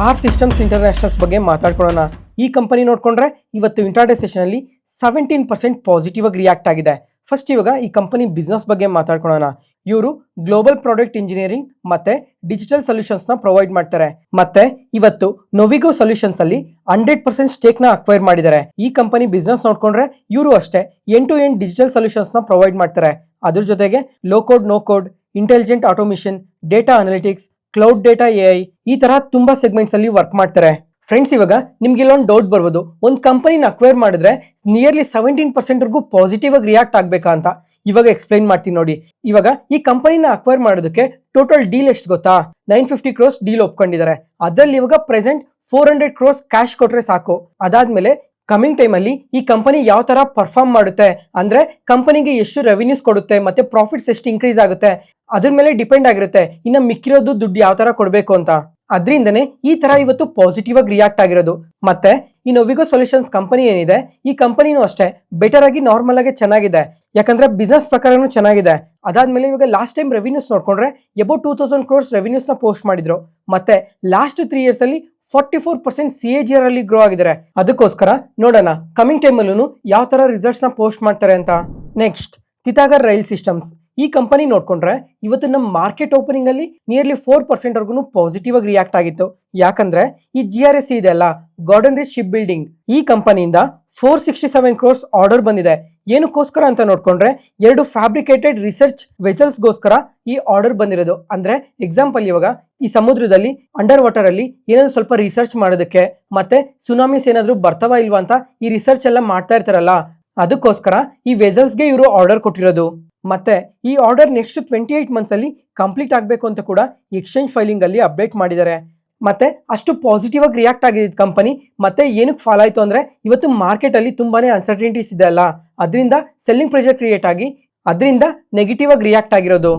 ಆರ್ ಸಿಸ್ಟಮ್ಸ್ ಇಂಟರ್ನ್ಯಾಷನಲ್ಸ್ ಬಗ್ಗೆ ಮಾತಾಡ್ಕೊಳ್ಳೋಣ. ಈ ಕಂಪನಿ ನೋಡ್ಕೊಂಡ್ರೆ ಇವತ್ತು ಇಂಟ್ರಾಡೇ ಸೆಷನ್ ಅಲ್ಲಿ 17% ಪಾಸಿಟಿವ್ ಆಗಿ ರಿಯಾಕ್ಟ್ ಆಗಿದೆ. ಫಸ್ಟ್ ಇವಾಗ ಈ ಕಂಪನಿ ಬಿಸ್ನೆಸ್ ಬಗ್ಗೆ ಮಾತಾಡ್ಕೊಳ್ಳೋಣ. ಇವರು ಗ್ಲೋಬಲ್ ಪ್ರಾಡಕ್ಟ್ ಇಂಜಿನಿಯರಿಂಗ್ ಮತ್ತೆ ಡಿಜಿಟಲ್ ಸೊಲ್ಯೂಷನ್ಸ್ ನ ಪ್ರೊವೈಡ್ ಮಾಡ್ತಾರೆ. ಮತ್ತೆ ಇವತ್ತು ನೋವಿಗೋ ಸೊಲ್ಯೂಷನ್ಸ್ ಅಲ್ಲಿ 100% ಸ್ಟೇಕ್ ನ ಅಕ್ವೈರ್ ಮಾಡಿದ್ದಾರೆ. ಈ ಕಂಪನಿ ಬಿಸ್ನೆಸ್ ನೋಡ್ಕೊಂಡ್ರೆ ಇವರು ಅಷ್ಟೇ end to end digital solutions ನ ಪ್ರೊವೈಡ್ ಮಾಡ್ತಾರೆ. ಅದ್ರ ಜೊತೆಗೆ low code no code, intelligent automation, data analytics, cloud data AI ಈ ತರ ತುಂಬಾ ಸೆಗ್ಮೆಂಟ್ಸ್ ಅಲ್ಲಿ ವರ್ಕ್ ಮಾಡ್ತಾರೆ. ಫ್ರೆಂಡ್ಸ್, ಇವಾಗ ನಿಮ್ಗೆ ಇಲ್ಲೊಂದು ಡೌಟ್ ಬರ್ಬೋದು, ಒಂದು ಕಂಪನಿನ ಅಕ್ವೈರ್ ಮಾಡಿದ್ರೆ ನಿಯರ್ಲಿ 17% ವರ್ಗೂ ಪಾಸಿಟಿವ್ ಆಗಿ ರಿಯಾಕ್ಟ್ ಆಗ್ಬೇಕಾ ಅಂತ. ಇವಾಗ ಎಕ್ಸ್ಪ್ಲೈನ್ ಮಾಡ್ತೀನಿ ನೋಡಿ. ಇವಾಗ ಈ ಕಂಪನಿನ ಅಕ್ವೈರ್ ಮಾಡೋದಕ್ಕೆ ಟೋಟಲ್ ಡೀಲ್ ಎಷ್ಟು ಗೊತ್ತಾ? 950 crores ಡೀಲ್ ಒಪ್ಕೊಂಡಿದ್ದಾರೆ. ಅದರಲ್ಲಿ ಇವಾಗ ಪ್ರೆಸೆಂಟ್ 400 crores ಕ್ಯಾಶ್ ಕೊಟ್ರೆ ಸಾಕು. ಅದಾದ್ಮೇಲೆ ಕಮಿಂಗ್ ಟೈಮ್ ಅಲ್ಲಿ ಈ ಕಂಪನಿ ಯಾವ ತರ ಪರ್ಫಾರ್ಮ್ ಮಾಡುತ್ತೆ ಅಂದ್ರೆ ಕಂಪನಿಗೆ ಎಷ್ಟು ರೆವಿನ್ಯೂಸ್ ಕೊಡುತ್ತೆ ಮತ್ತೆ ಪ್ರಾಫಿಟ್ಸ್ ಎಷ್ಟು ಇನ್ಕ್ರೀಸ್ ಆಗುತ್ತೆ ಅದ್ರ ಮೇಲೆ ಡಿಪೆಂಡ್ ಆಗಿರುತ್ತೆ ಇನ್ನು ಮಿಕ್ಕಿರೋದು ದುಡ್ಡು ಯಾವ ತರ ಕೊಡಬೇಕು ಅಂತ. ಅದರಿಂದನೇ ಈ ತರ ಇವತ್ತು ಪಾಸಿಟಿವ್ ಆಗಿ ರಿಯಾಕ್ಟ್ ಆಗಿರೋದು. ಮತ್ತೆ ಈ ನೋವಿಗೋ ಸೊಲ್ಯೂಷನ್ಸ್ ಕಂಪನಿ ಏನಿದೆ, ಈ ಕಂಪನಿನೂ ಅಷ್ಟೇ ಬೆಟರ್ ಆಗಿ ನಾರ್ಮಲ್ ಆಗಿ ಚೆನ್ನಾಗಿದೆ. ಯಾಕಂದ್ರೆ ಬಿಸ್ನೆಸ್ ಪ್ರಕಾರನೂ ಚೆನ್ನಾಗಿದೆ. ಅದಾದ್ಮೇಲೆ ಇವಾಗ ಲಾಸ್ಟ್ ಟೈಮ್ ರೆವಿನ್ಯೂಸ್ ನೋಡ್ಕೊಂಡ್ರೆ ಅಬೌಟ್ 2000 crores ರೆವಿನ್ಯೂಸ್ ನ ಪೋಸ್ಟ್ ಮಾಡಿದ್ರು. ಮತ್ತೆ ಲಾಸ್ಟ್ 3 years ಅಲ್ಲಿ 44% CAGR ಅಲ್ಲಿ ಗ್ರೋ ಆಗಿದ್ದಾರೆ. ಅದಕ್ಕೋಸ್ಕರ ನೋಡೋಣ ಕಮಿಂಗ್ ಟೈಮ್ ಅಲ್ಲೂ ಯಾವ ತರ ರಿಸಲ್ಟ್ಸ್ ನ ಪೋಸ್ಟ್ ಮಾಡ್ತಾರೆ ಅಂತ. Next Titagarh rail systems. ಈ ಕಂಪನಿ ನೋಡ್ಕೊಂಡ್ರೆ ಇವತ್ತು ನಮ್ಮ ಮಾರ್ಕೆಟ್ ಓಪನಿಂಗ್ ಅಲ್ಲಿ ನಿಯರ್ಲಿ 4% ವರ್ಗು ಪಾಸಿಟಿವ್ ಆಗಿ ರಿಯಾಕ್ಟ್ ಆಗಿತ್ತು. ಯಾಕಂದ್ರೆ ಈ GRS ಇದೆ ಅಲ್ಲ, ಗಾರ್ಡನ್ ರಿಚ್ ಶಿಪ್ ಬಿಲ್ಡಿಂಗ್, ಈ ಕಂಪನಿಯಿಂದ 467 ಕ್ರೋರ್ಸ್ ಆರ್ಡರ್ ಬಂದಿದೆ. ಏನಕ್ಕೋಸ್ಕರ ಅಂತ ನೋಡ್ಕೊಂಡ್ರೆ 2 ಫ್ಯಾಬ್ರಿಕೇಟೆಡ್ ರಿಸರ್ಚ್ ವೆಸಲ್ಸ್ ಗೋಸ್ಕರ ಈ ಆರ್ಡರ್ ಬಂದಿರೋದು. ಅಂದ್ರೆ ಎಕ್ಸಾಂಪಲ್, ಇವಾಗ ಈ ಸಮುದ್ರದಲ್ಲಿ ಅಂಡರ್ ವಾಟರ್ ಅಲ್ಲಿ ಏನಾದ್ರು ಸ್ವಲ್ಪ ರಿಸರ್ಚ್ ಮಾಡೋದಕ್ಕೆ, ಮತ್ತೆ ಸುನಾಮೀಸ್ ಏನಾದ್ರು ಬರ್ತಾವ ಇಲ್ವಾ ಅಂತ ಈ ರಿಸರ್ಚ್ ಎಲ್ಲ ಮಾಡ್ತಾ ಇರ್ತಾರಲ್ಲ, ಅದಕ್ಕೋಸ್ಕರ ಈ ವೆಸಲ್ಸ್ಗೆ ಇವರು ಆರ್ಡರ್ ಕೊಟ್ಟಿರೋದು. ಮತ್ತೆ ಈ ಆರ್ಡರ್ ನೆಕ್ಸ್ಟ್ 28 ಮಂತ್ಸ್ ಅಲ್ಲಿ ಕಂಪ್ಲೀಟ್ ಆಗಬೇಕು ಅಂತ ಕೂಡ ಎಕ್ಸ್ಚೇಂಜ್ ಫೈಲಿಂಗ್ ಅಲ್ಲಿ ಅಪ್ಡೇಟ್ ಮಾಡಿದ್ದಾರೆ. ಮತ್ತೆ ಅಷ್ಟು ಪಾಸಿಟಿವ್ ಆಗಿ ರಿಯಾಕ್ಟ್ ಆಗಿದೆ ಕಂಪನಿ. ಮತ್ತೆ ಏನಕ್ಕೆ ಫಾಲ್ ಆಯ್ತು ಅಂದ್ರೆ ಇವತ್ತು ಮಾರ್ಕೆಟ್ ಅಲ್ಲಿ ತುಂಬಾನೇ ಅನ್ಸರ್ಟನಿಟೀಸ್ ಇದೆ ಅಲ್ಲ, ಅದರಿಂದ ಸೆಲ್ಲಿಂಗ್ ಪ್ರೆಷರ್ ಕ್ರಿಯೇಟ್ ಆಗಿ ಅದರಿಂದ ನೆಗೆಟಿವ್ ಆಗಿ ರಿಯಾಕ್ಟ್ ಆಗಿರೋದು.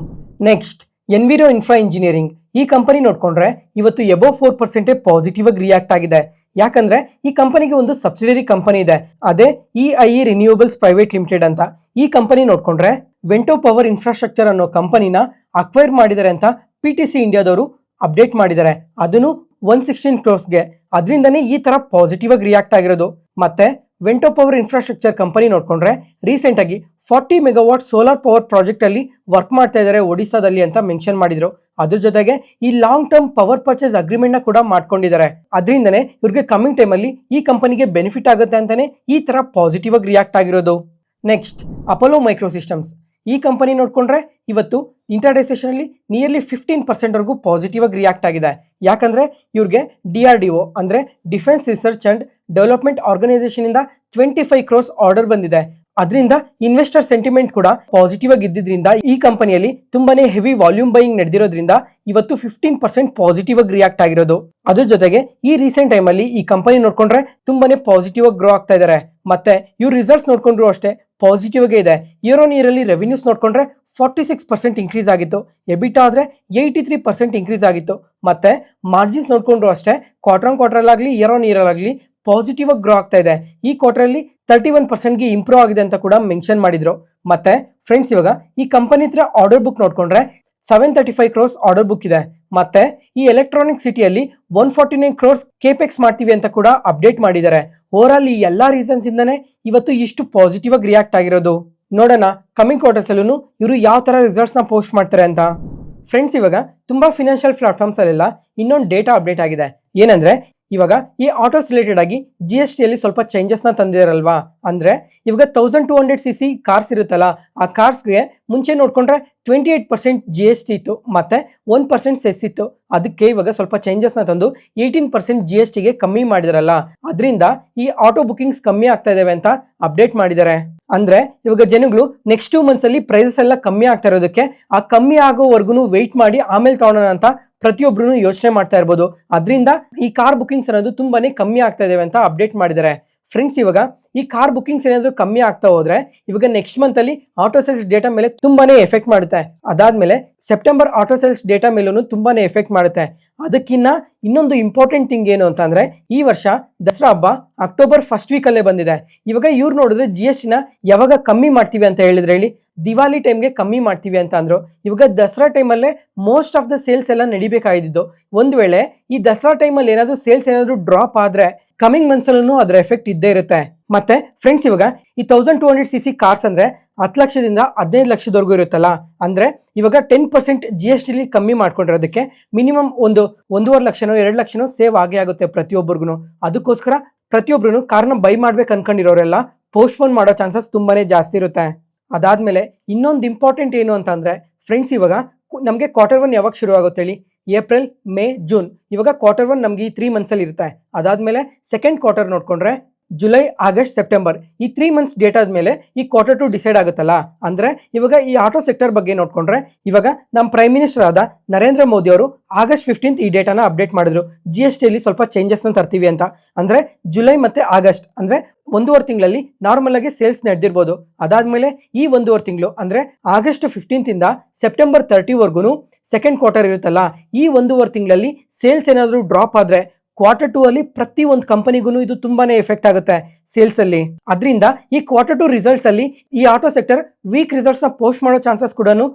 ನೆಕ್ಸ್ಟ್ ಎನ್ವಿರೋ ಇನ್ಫ್ರಾ ಇಂಜಿನಿಯರಿಂಗ್, ಈ ಕಂಪನಿ ನೋಡ್ಕೊಂಡ್ರೆ ಇವತ್ತು ಎಬೋವ್ 4% ಪಾಸಿಟಿವ್ ಆಗಿ ರಿಯಾಕ್ಟ್ ಆಗಿದೆ. ಯಾಕಂದ್ರೆ ಈ ಕಂಪನಿಗೆ ಒಂದು ಸಬ್ಸಿಡರಿ ಕಂಪನಿ ಇದೆ, ಅದೇ EIE ರಿನ್ಯೂಯಬಲ್ಸ್ ಪ್ರೈವೇಟ್ ಲಿಮಿಟೆಡ್ ಅಂತ. ಈ ಕಂಪನಿ ನೋಡ್ಕೊಂಡ್ರೆ ವೆಂಟೋ ಪವರ್ ಇನ್ಫ್ರಾಸ್ಟ್ರಕ್ಚರ್ ಅನ್ನೋ ಕಂಪನಿನ ಅಕ್ವೈರ್ ಮಾಡಿದ್ದಾರೆ ಅಂತ PTC ಇಂಡಿಯಾದವರು ಅಪ್ಡೇಟ್ ಮಾಡಿದ್ದಾರೆ, ಅದನ್ನು 116 ಕ್ರೋರ್ಸ್ಗೆ. ಅದರಿಂದನೇ ಈ ತರ ಪಾಸಿಟಿವ್ ಆಗಿ ರಿಯಾಕ್ಟ್ ಆಗಿರೋದು. ಮತ್ತೆ ವೆಂಟೋ ಪವರ್ ಇನ್ಫ್ರಾಸ್ಟ್ರಕ್ಚರ್ ಕಂಪನಿ ನೋಡ್ಕೊಂಡ್ರೆ ರೀಸೆಂಟ್ ಆಗಿ 40 ಮೆಗಾವಾಟ್ ಸೋಲಾರ್ ಪವರ್ ಪ್ರಾಜೆಕ್ಟ್ ಅಲ್ಲಿ ವರ್ಕ್ ಮಾಡ್ತಾ ಇದ್ದಾರೆ ಒಡಿಸಾದಲ್ಲಿ ಅಂತ ಮೆನ್ಷನ್ ಮಾಡಿದ್ರು. ಅದ್ರ ಜೊತೆಗೆ ಈ long term power purchase agreement ನ ಕೂಡ ಮಾಡ್ಕೊಂಡಿದ್ದಾರೆ. ಅದರಿಂದನೇ ಇವ್ರಿಗೆ ಕಮಿಂಗ್ ಟೈಮ್ ಅಲ್ಲಿ ಈ ಕಂಪನಿಗೆ ಬೆನಿಫಿಟ್ ಆಗುತ್ತೆ ಅಂತಾನೆ ಈ ತರ ಪಾಸಿಟಿವ್ ಆಗಿ ರಿಯಾಕ್ಟ್ ಆಗಿರೋದು. ನೆಕ್ಸ್ಟ್ ಅಪೋಲೋ ಮೈಕ್ರೋ ಸಿಸ್ಟಮ್ಸ್, ಈ ಕಂಪನಿ ನೋಡ್ಕೊಂಡ್ರೆ ಇವತ್ತು ಇಂಟರ್ಡೇ ಸೆಷನ್ ಅಲ್ಲಿ ನಿಯರ್ಲಿ 15% ವರ್ಗೂ ಪಾಸಿಟಿವ್ ಆಗಿ ರಿಯಾಕ್ಟ್ ಆಗಿದೆ. ಯಾಕಂದ್ರೆ ಇವ್ರಿಗೆ DRDO ಅಂದ್ರೆ Defence Research and Development Organisation ಇಂದ 25 ಕ್ರೋರ್ಸ್ ಆರ್ಡರ್ ಬಂದಿದೆ. ಅದರಿಂದ ಇನ್ವೆಸ್ಟರ್ ಸೆಂಟಿಮೆಂಟ್ ಕೂಡ ಪಾಸಿಟಿವ್ ಆಗಿ ಇದ್ದಿದ್ರಿಂದ ಈ ಕಂಪನಿಯಲ್ಲಿ ತುಂಬಾನೇ ಹೆವಿ ವಾಲ್ಯೂಮ್ ಬೈಯಿಂಗ್ ನಡೆದಿರೋದ್ರಿಂದ ಇವತ್ತು 15% ಪಾಸಿಟಿವ್ ಆಗಿ ರಿಯಾಕ್ಟ್ ಆಗಿರೋದು. ಅದ್ರ ಜೊತೆಗೆ ಈ ರೀಸೆಂಟ್ ಟೈಮ್ ಅಲ್ಲಿ ಈ ಕಂಪನಿ ನೋಡ್ಕೊಂಡ್ರೆ ತುಂಬಾನೇ ಪಾಸಿಟಿವ್ ಆಗಿ ಗ್ರೋ ಆಗ್ತಾ ಇದ್ದಾರೆ. ಮತ್ತೆ ಇವ್ರ ರಿಸಲ್ಟ್ಸ್ ನೋಡ್ಕೊಂಡ್ರು ಅಷ್ಟೇ ಪಾಸಿಟಿವ್ ಆಗಿ ಇದೆ. ಇಯರ್ ಆನ್ ಇಯರ್ ಅಲ್ಲಿ ರೆವಿನ್ಯೂಸ್ ನೋಡ್ಕೊಂಡ್ರೆ 46% ಇನ್ಕ್ರೀಸ್ ಆಗಿತ್ತು, ಎಬಿಟಾ ಆದ್ರೆ 83% ಇನ್ಕ್ರೀಸ್ ಆಗಿತ್ತು. ಮತ್ತೆ ಮಾರ್ಜಿನ್ಸ್ ನೋಡ್ಕೊಂಡ್ರು ಅಷ್ಟೇ ಕ್ವಾರ್ಟರ್ ಆನ್ ಕ್ವಾರ್ಟರ್ ಆಗಲಿ ಇಯರ್ ಆನ್ ಇಯರ್ ಆಗಲಿ ಪಾಸಿಟಿವ್ ಆಗಿ ಗ್ರೋ ಆಗ್ತಾ ಇದೆ. ಈ ಕ್ವಾರ್ಟರ್ ಅಲ್ಲಿ 31% ಇಂಪ್ರೂವ್ ಆಗಿದೆ ಅಂತ ಕೂಡ ಮೆನ್ಷನ್ ಮಾಡಿದ್ರು. ಮತ್ತೆ ಫ್ರೆಂಡ್ಸ್, ಇವಾಗ ಈ ಕಂಪನಿ ಹತ್ರ ಆರ್ಡರ್ ಬುಕ್ ನೋಡ್ಕೊಂಡ್ರೆ 735 ಕ್ರೋರ್ಸ್ ಆರ್ಡರ್ ಬುಕ್ ಇದೆ. ಮತ್ತೆ ಈ ಎಲೆಕ್ಟ್ರಾನಿಕ್ ಸಿಟಿಯಲ್ಲಿ 149 ಕ್ರೋರ್ಸ್ ಕೇಪೆಕ್ಸ್ ಮಾಡ್ತೀವಿ ಅಂತ ಕೂಡ ಅಪ್ಡೇಟ್ ಮಾಡಿದ್ದಾರೆ. ಓವರ್ ಆಲ್ ಈ ಎಲ್ಲಾ ರೀಸನ್ಸ್ ಇಂದಾನೆ ಇವತ್ತು ಇಷ್ಟು ಪಾಸಿಟಿವ್ ಆಗಿ ರಿಯಾಕ್ಟ್ ಆಗಿರೋದು. ನೋಡೋಣ ಕಮಿಂಗ್ ಕ್ವಾರ್ಟರ್ಸ್ ಅಲ್ಲೂ ಇವರು ಯಾವ ತರ ರಿಸಲ್ಟ್ಸ್ ನ ಪೋಸ್ಟ್ ಮಾಡ್ತಾರೆ ಅಂತ. ಫ್ರೆಂಡ್ಸ್, ಇವಾಗ ತುಂಬಾ ಫಿನಾನ್ಷಿಯಲ್ ಪ್ಲಾಟ್ಫಾರ್ಮ್ಸ್ ಅಲ್ಲೆಲ್ಲ ಇನ್ನೊಂದು ಡೇಟಾ ಅಪ್ಡೇಟ್ ಆಗಿದೆ. ಏನಂದ್ರೆ ಇವಾಗ ಈ ಆಟೋಸ್ ರಿಲೇಟೆಡ್ ಆಗಿ GST ಅಲ್ಲಿ ಸ್ವಲ್ಪ ಚೇಂಜಸ್ ನ ತಂದಿದಾರಲ್ವಾ. ಅಂದ್ರೆ ಇವಾಗ 1200cc ಕಾರ್ಸ್ ಇರುತ್ತಲ್ಲ, ಆ ಕಾರ್ಸ್ಗೆ ಮುಂಚೆ ನೋಡ್ಕೊಂಡ್ರೆ 28% GST ಇತ್ತು, ಮತ್ತೆ 1% ಸೆಸ್ ಇತ್ತು. ಅದಕ್ಕೆ ಇವಾಗ ಸ್ವಲ್ಪ ಚೇಂಜಸ್ ನ ತಂದು 18% GSTಗೆ ಕಮ್ಮಿ ಮಾಡಿದಾರಲ್ಲ, ಅದರಿಂದ ಈ ಆಟೋ ಬುಕಿಂಗ್ಸ್ ಕಮ್ಮಿ ಆಗ್ತಾ ಇದಾವೆ ಅಂತ ಅಪ್ಡೇಟ್ ಮಾಡಿದ್ದಾರೆ. ಅಂದ್ರೆ ಇವಾಗ ಜನಗಳು ನೆಕ್ಸ್ಟ್ 2 ಮಂತ್ಸ್ ಅಲ್ಲಿ ಪ್ರೈಸಸ್ ಎಲ್ಲ ಕಮ್ಮಿ ಆಗ್ತಾ ಇರೋದಕ್ಕೆ ಆ ಕಮ್ಮಿ ಆಗೋವರೆಗೂ ವೆಯ್ಟ್ ಮಾಡಿ ಆಮೇಲೆ ತಗೊಳ್ಳೋಣ ಅಂತ ಪ್ರತಿಯೊಬ್ರು ಯೋಚನೆ ಮಾಡ್ತಾ ಇರ್ಬೋದು. ಅದರಿಂದ ಈ ಕಾರ್ ಬುಕಿಂಗ್ಸ್ ಅನ್ನೋದು ತುಂಬಾನೇ ಕಮ್ಮಿ ಆಗ್ತಾ ಇದಾವೆ ಅಂತ ಅಪ್ಡೇಟ್ ಮಾಡಿದ್ದಾರೆ. ಫ್ರೆಂಡ್ಸ್, ಇವಾಗ ಈ ಕಾರ್ ಬುಕಿಂಗ್ಸ್ ಏನಾದ್ರು ಕಮ್ಮಿ ಆಗ್ತಾ ಹೋದ್ರೆ ಇವಾಗ ನೆಕ್ಸ್ಟ್ ಮಂತ್ ಅಲ್ಲಿ ಆಟೋ ಸೇಲ್ಸ್ ಡೇಟಾ ಮೇಲೆ ತುಂಬಾನೇ ಎಫೆಕ್ಟ್ ಮಾಡುತ್ತೆ. ಅದಾದ್ಮೇಲೆ ಸೆಪ್ಟೆಂಬರ್ ಆಟೋ ಸೇಲ್ಸ್ ಡೇಟಾ ಮೇಲೂ ತುಂಬಾನೇ ಎಫೆಕ್ಟ್ ಮಾಡುತ್ತೆ. ಅದಕ್ಕಿನ್ನ ಇನ್ನೊಂದು ಇಂಪಾರ್ಟೆಂಟ್ ಥಿಂಗ್ ಏನು ಅಂತ ಅಂದ್ರೆ ಈ ವರ್ಷ ದಸರಾ ಹಬ್ಬ ಅಕ್ಟೋಬರ್ ಫಸ್ಟ್ ವೀಕ್ ಅಲ್ಲೇ ಬಂದಿದೆ. ಇವಾಗ ಇವ್ರು ನೋಡಿದ್ರೆ GST ನ ಯಾವಾಗ ಕಮ್ಮಿ ಮಾಡ್ತೀವಿ ಅಂತ ಹೇಳಿದ್ರೆ ಹೇಳಿ, ದಿವಾಲಿ ಟೈಮ್ಗೆ ಕಮ್ಮಿ ಮಾಡ್ತೀವಿ ಅಂತ ಅಂದ್ರು. ಇವಾಗ ದಸರಾ ಟೈಮಲ್ಲೇ ಮೋಸ್ಟ್ ಆಫ್ ದ ಸೇಲ್ಸ್ ಎಲ್ಲ ನಡಿಬೇಕಾಗಿದ್ದು. ಒಂದು ವೇಳೆ ಈ ದಸರಾ ಟೈಮಲ್ಲಿ ಏನಾದ್ರು ಸೇಲ್ಸ್ ಏನಾದ್ರು ಡ್ರಾಪ್ ಆದ್ರೆ ಕಮಿಂಗ್ ಮಂತ್ಸ್ ಅಲ್ಲೂ ಅದರ ಎಫೆಕ್ಟ್ ಇದ್ದೇ ಇರುತ್ತೆ. ಮತ್ತೆ ಫ್ರೆಂಡ್ಸ್, ಇವಾಗ ಈ 1200cc ಕಾರ್ಸ್ ಅಂದ್ರೆ 10 ಲಕ್ಷದಿಂದ 15 ಲಕ್ಷದವರೆಗೂ ಇರುತ್ತಲ್ಲ, ಅಂದ್ರೆ ಇವಾಗ 10% GST ಕಮ್ಮಿ ಮಾಡ್ಕೊಂಡಿರೋದಕ್ಕೆ ಮಿನಿಮಮ್ 1.5 ಲಕ್ಷನೋ 2 ಲಕ್ಷನೋ ಸೇವ್ ಆಗೇ ಆಗುತ್ತೆ ಪ್ರತಿಯೊಬ್ಬರಿಗೂ. ಅದಕ್ಕೋಸ್ಕರ ಪ್ರತಿಯೊಬ್ರು ಕಾರ್ನ ಬೈ ಮಾಡ್ಬೇಕು ಅನ್ಕೊಂಡಿರೋರೆಲ್ಲ ಪೋಸ್ಟ್ಪೋನ್ ಮಾಡೋ ಚಾನ್ಸಸ್ ತುಂಬಾನೇ ಜಾಸ್ತಿ ಇರುತ್ತೆ. ಅದಾದ್ಮೇಲೆ ಇನ್ನೊಂದು ಇಂಪಾರ್ಟೆಂಟ್ ಏನು ಅಂತ ಅಂದ್ರೆ ಫ್ರೆಂಡ್ಸ್, ಇವಾಗ ನಮಗೆ ಕ್ವಾರ್ಟರ್ 1 ಯಾವಾಗ ಶುರು ಆಗುತ್ತೆ ಹೇಳಿ? April, May, June. ಇವಾಗ ಕ್ವಾರ್ಟರ್ 1 ನಮ್ಗೆ ಈ 3 ಮಂತ್ಸ್ ಅಲ್ಲಿ ಇರುತ್ತೆ. ಅದಾದ್ಮೇಲೆ ಸೆಕೆಂಡ್ ಕ್ವಾರ್ಟರ್ ನೋಡ್ಕೊಂಡ್ರೆ ಜುಲೈ, ಆಗಸ್ಟ್, ಸೆಪ್ಟೆಂಬರ್ ಈ 3 ಮಂತ್ಸ್ ಡೇಟಾ ಆದ್ಮೇಲೆ ಈ ಕ್ವಾರ್ಟರ್ 2 ಡಿಸೈಡ್ ಆಗುತ್ತಲ್ಲ. ಅಂದ್ರೆ ಇವಾಗ ಈ ಆಟೋ ಸೆಕ್ಟರ್ ಬಗ್ಗೆ ನೋಡ್ಕೊಂಡ್ರೆ ಇವಾಗ ನಮ್ಮ ಪ್ರೈಮ್ ಮಿನಿಸ್ಟರ್ ಆದ ನರೇಂದ್ರ ಮೋದಿ ಅವರು ಆಗಸ್ಟ್ 15 ಈ ಡೇಟಾನ ಅಪ್ಡೇಟ್ ಮಾಡಿದ್ರು. GST ಅಲ್ಲಿ ಸ್ವಲ್ಪ ಚೇಂಜಸ್ ತರ್ತೀವಿ ಅಂತ. ಅಂದ್ರೆ ಜುಲೈ ಮತ್ತೆ ಆಗಸ್ಟ್ ಅಂದ್ರೆ 1.5 ತಿಂಗಳಲ್ಲಿ ನಾರ್ಮಲ್ ಆಗಿ ಸೇಲ್ಸ್ ನಡೆದಿರ್ಬೋದು. ಅದಾದ್ಮೇಲೆ ಈ 1.5 ತಿಂಗಳು ಅಂದ್ರೆ ಆಗಸ್ಟ್ 15 ಇಂದ ಸೆಪ್ಟೆಂಬರ್ 30 ವರ್ಗು ಸೆಕೆಂಡ್ ಕ್ವಾರ್ಟರ್ ಇರುತ್ತಲ್ಲ, ಈ 1.5 ತಿಂಗಳಲ್ಲಿ ಸೇಲ್ಸ್ ಏನಾದ್ರು ಡ್ರಾಪ್ ಆದ್ರೆ ಕ್ವಾರ್ಟರ್ 2 ಅಲ್ಲಿ ಪ್ರತಿ ಒಂದು ಕಂಪನಿಗೂ ಇದು ತುಂಬಾನೇ ಎಫೆಕ್ಟ್ ಆಗುತ್ತೆ ಸೇಲ್ಸ್ ಅಲ್ಲಿ. ಅದರಿಂದ ಈ ಕ್ವಾರ್ಟರ್ 2 ರಿಸಲ್ಟ್ಸ್ ಅಲ್ಲಿ ಈ ಆಟೋ ಸೆಕ್ಟರ್ ವೀಕ್ ರಿಸಲ್ಟ್ಸ್ ನ ಪೋಸ್ಟ್ ಮಾಡೋ ಚಾನ್ಸಸ್ ಕೂಡ